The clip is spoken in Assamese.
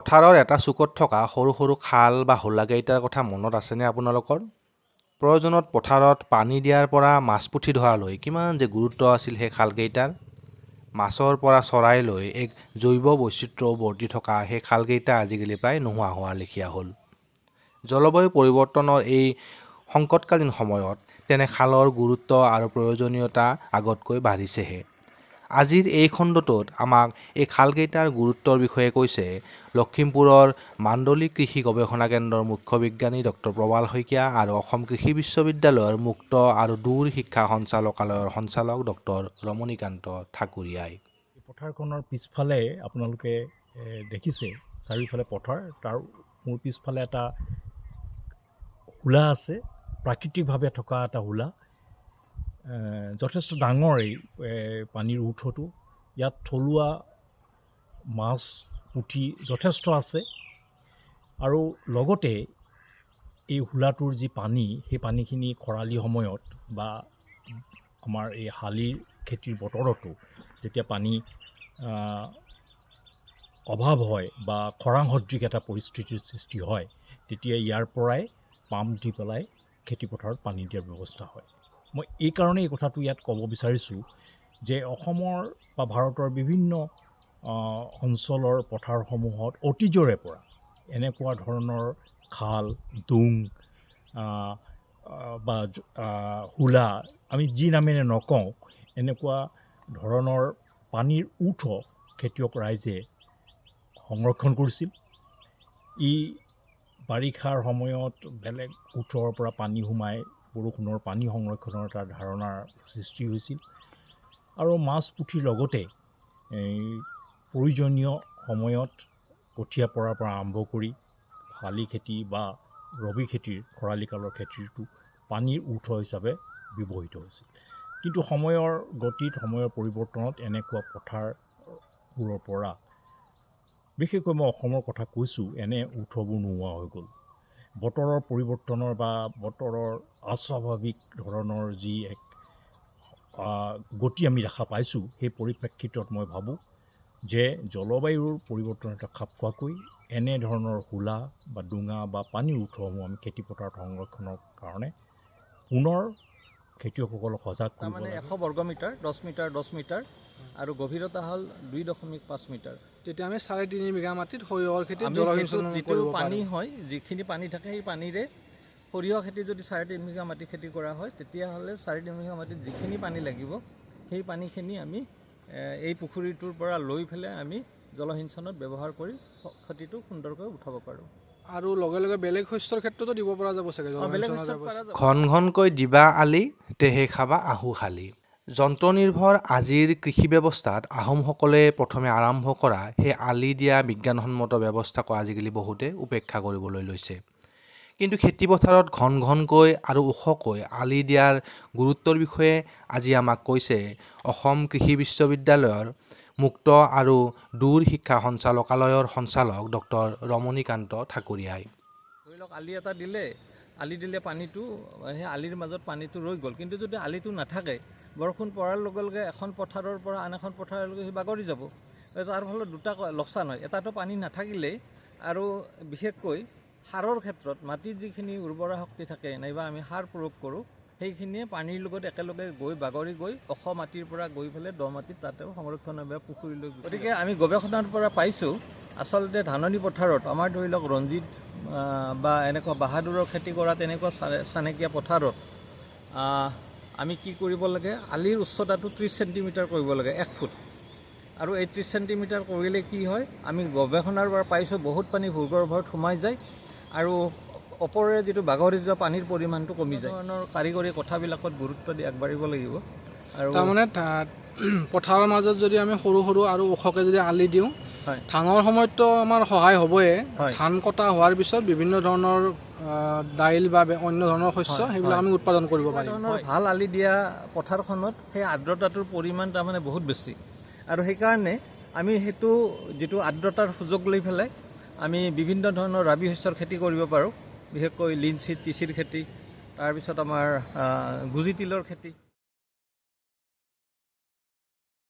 পথাৰৰ এটা চুকত থকা সৰু সৰু খাল বা হোলাকেইটাৰ কথা মনত আছেনে আপোনালোকৰ? প্ৰয়োজনত পথাৰত পানী দিয়াৰ পৰা মাছ পুঠি ধৰালৈ কিমান যে গুৰুত্ব আছিল সেই খালকেইটাৰ। মাছৰ পৰা চৰাইলৈ এক জৈৱ বৈচিত্ৰ্য বৰ্তি থকা সেই খালকেইটা আজিকালি প্ৰায় নোহোৱা হোৱাৰ লেখীয়া হ'ল। জলবায়ু পৰিৱৰ্তনৰ এই সংকটকালীন সময়ত তেনে খালৰ গুৰুত্ব আৰু প্ৰয়োজনীয়তা আগতকৈ বাঢ়িছেহে। আজিৰ এই খণ্ডটোত আমাক এই খালকেইটাৰ গুৰুত্বৰ বিষয়ে কৈছে লখিমপুৰৰ মাণ্ডলী কৃষি গৱেষণা কেন্দ্ৰৰ মুখ্য বিজ্ঞানী ডক্টৰ প্ৰবাল শইকীয়া আৰু অসম কৃষি বিশ্ববিদ্যালয়ৰ মুক্ত আৰু দূৰ শিক্ষা সঞ্চালকালয়ৰ সঞ্চালক ডক্টৰ ৰমণীকান্ত ঠাকুৰীয়াই। পথাৰখনৰ পিছফালে আপোনালোকে দেখিছে চাৰিওফালে পথাৰ, তাৰ মোৰ পিছফালে এটা হোলা আছে, প্ৰাকৃতিকভাৱে থকা এটা হোলা। যথেষ্ট ডাঙৰ এই পানীৰ উৎসটো। ইয়াত থলুৱা মাছ পুঠি যথেষ্ট আছে আৰু লগতে এই হোলাটোৰ যি পানী, সেই পানীখিনি খৰালি সময়ত বা আমাৰ এই শালি খেতিৰ বতৰতো যেতিয়া পানী অভাৱ হয় বা খৰাং সদৃশ এটা পৰিস্থিতিৰ সৃষ্টি হয়, তেতিয়া ইয়াৰ পৰাই পাম্প দি পেলাই খেতিপথাৰত পানী দিয়াৰ ব্যৱস্থা হয়। মই এইকাৰণে এই কথাটো ইয়াত ক'ব বিচাৰিছোঁ যে অসমৰ বা ভাৰতৰ বিভিন্ন অঞ্চলৰ পথাৰসমূহত অতীজৰে পৰা এনেকুৱা ধৰণৰ খাল, ডোং বা হোলা, আমি যি নামেৰে নকওঁ, এনেকুৱা ধৰণৰ পানীৰ উৎস খেতিয়ক ৰাইজে সংৰক্ষণ কৰিছিল। ই বাৰিষাৰ সময়ত বেলেগ উৎসৰ পৰা পানী সোমাই বৰষুণৰ পানী সংৰক্ষণৰ এটা ধাৰণাৰ সৃষ্টি হৈছিল আৰু মাছ পুঠিৰ লগতে প্ৰয়োজনীয় সময়ত কঠীয়া পৰাৰ পৰা আৰম্ভ কৰি শালি খেতি বা ৰবি খেতিৰ খৰালি কালৰ খেতিটো পানীৰ উৎস হিচাপে ব্যৱহৃত হৈছিল। কিন্তু সময়ৰ গতিত, সময়ৰ পৰিৱৰ্তনত এনেকুৱা পথাৰবোৰৰ পৰা, বিশেষকৈ মই অসমৰ কথা কৈছোঁ, এনে উৎসবোৰ নোহোৱা হৈ গ'ল। বতৰৰ পৰিৱৰ্তনৰ বা বতৰৰ অস্বাভাৱিক ধৰণৰ যি এক গতি আমি দেখা পাইছোঁ, সেই পৰিপ্ৰেক্ষিতত মই ভাবোঁ যে জলবায়ুৰ পৰিৱৰ্তনত খাপ খোৱাকৈ এনেধৰণৰ হোলা বা ডোঙা বা পানীৰ উৎসসমূহ আমি খেতিপথাৰত সংৰক্ষণৰ কাৰণে পুনৰ খেতিয়কসকলক সজাগ কৰিব লাগে। 100 বৰ্গমিটাৰ, 10 মিটাৰ 10 মিটাৰ আৰু গভীৰতা হ'ল 2.5 মিটাৰ। তেতিয়া আমি 3.5 বিঘা মাটিত সৰিয়হৰ খেতি যিটো পানী হয়, যিখিনি পানী থাকে, সেই পানীৰে সৰিয়হ খেতি যদি 3.5 বিঘা মাটি খেতি কৰা হয়, তেতিয়াহ'লে 3.5 বিঘা মাটিত যিখিনি পানী লাগিব, সেই পানীখিনি আমি এই পুখুৰীটোৰ পৰা লৈ পেলাই আমি জলসিঞ্চনত ব্যৱহাৰ কৰি খেতিটো সুন্দৰকৈ উঠাব পাৰোঁ। আৰু লগে লগে বেলেগ শস্যৰ ক্ষেত্ৰতো দিব পৰা যাব চাগে। ঘন ঘনকৈ দিবা আলি, তেহে খাবা আহু শালি। যন্ত্ৰনিৰ্ভৰ আজিৰ কৃষি ব্যৱস্থাত আহোমসকলে প্ৰথমে আৰম্ভ কৰা সেই আলি দিয়া বিজ্ঞানসন্মত ব্যৱস্থাকো আজিকালি বহুতে উপেক্ষা কৰিবলৈ লৈছে। কিন্তু খেতিপথাৰত ঘন ঘনকৈ আৰু ওখকৈ আলি দিয়াৰ গুৰুত্বৰ বিষয়ে আজি আমাক কৈছে অসম কৃষি বিশ্ববিদ্যালয়ৰ মুক্ত আৰু দূৰ শিক্ষা সঞ্চালকালয়ৰ সঞ্চালক ডক্টৰ ৰমণীকান্ত ঠাকুৰীয়াই। ধৰি লওক আলি এটা আলি দিলে পানীটো, সেই আলিৰ মাজত পানীটো ৰৈ গ'ল। কিন্তু যদি আলিটো নাথাকে, বৰষুণ পৰাৰ লগে লগে এখন পথাৰৰ পৰা আন এখন পথাৰলৈকে সি বাগৰি যাব। তাৰ ফলত দুটা লোকচান হয়। এটাতো পানী নাথাকিলেই, আৰু বিশেষকৈ সাৰৰ ক্ষেত্ৰত মাটিৰ যিখিনি উৰ্বৰা শক্তি থাকে নাইবা আমি সাৰ প্ৰয়োগ কৰোঁ, সেইখিনিয়ে পানীৰ লগত একেলগে গৈ বাগৰি গৈ ওখ মাটিৰ পৰা গৈ পেলাই দ মাটিত তাতেও সংৰক্ষণৰ বাবে পুখুৰীলৈ। গতিকে আমি গৱেষণাৰ পৰা পাইছোঁ, আচলতে ধাননি পথাৰত আমাৰ ধৰি লওক ৰঞ্জিত বা এনেকুৱা বাহাদুৰৰ খেতি কৰা তেনেকুৱা চানেকীয়া পথাৰত আমি কি কৰিব লাগে, আলিৰ উচ্চতাটো 30 চেণ্টিমিটাৰ কৰিব লাগে, 1 ফুট। আৰু এই 30 চেণ্টিমিটাৰ কৰিলে কি হয়, আমি গৱেষণাৰ পৰা পাইছোঁ বহুত পানী ভূগৰ্ভত সোমাই যায় আৰু ওপৰেৰে যিটো বাগৰি যোৱা পানীৰ পৰিমাণটো কমি যায়। ধৰণৰ কাৰিকৰী কথাবিলাকত গুৰুত্ব দি আগবাঢ়িব লাগিব। আৰু তাৰমানে পথাৰৰ মাজত যদি আমি সৰু সৰু আৰু ওখকৈ যদি আলি দিওঁ, ধানৰ সময়ততো আমাৰ সহায় হ'বই। ধান কটা হোৱাৰ পিছত বিভিন্ন ধৰণৰ দাইল বা অন্য ধৰণৰ শস্য সেইবিলাক আমি উৎপাদন কৰিব পাৰিম। ভাল আলি দিয়া পথাৰখনত সেই আৰ্দ্ৰতাটোৰ পৰিমাণ তাৰমানে বহুত বেছি, আৰু সেইকাৰণে আমি সেইটো যিটো আৰ্দ্ৰতাৰ সুযোগ লৈ পেলাই আমি বিভিন্ন ধৰণৰ ৰাবি শস্যৰ খেতি কৰিব পাৰোঁ, বিশেষকৈ লিনচিড, তিচিৰ খেতি, তাৰপিছত আমাৰ গুজি তিলৰ খেতি।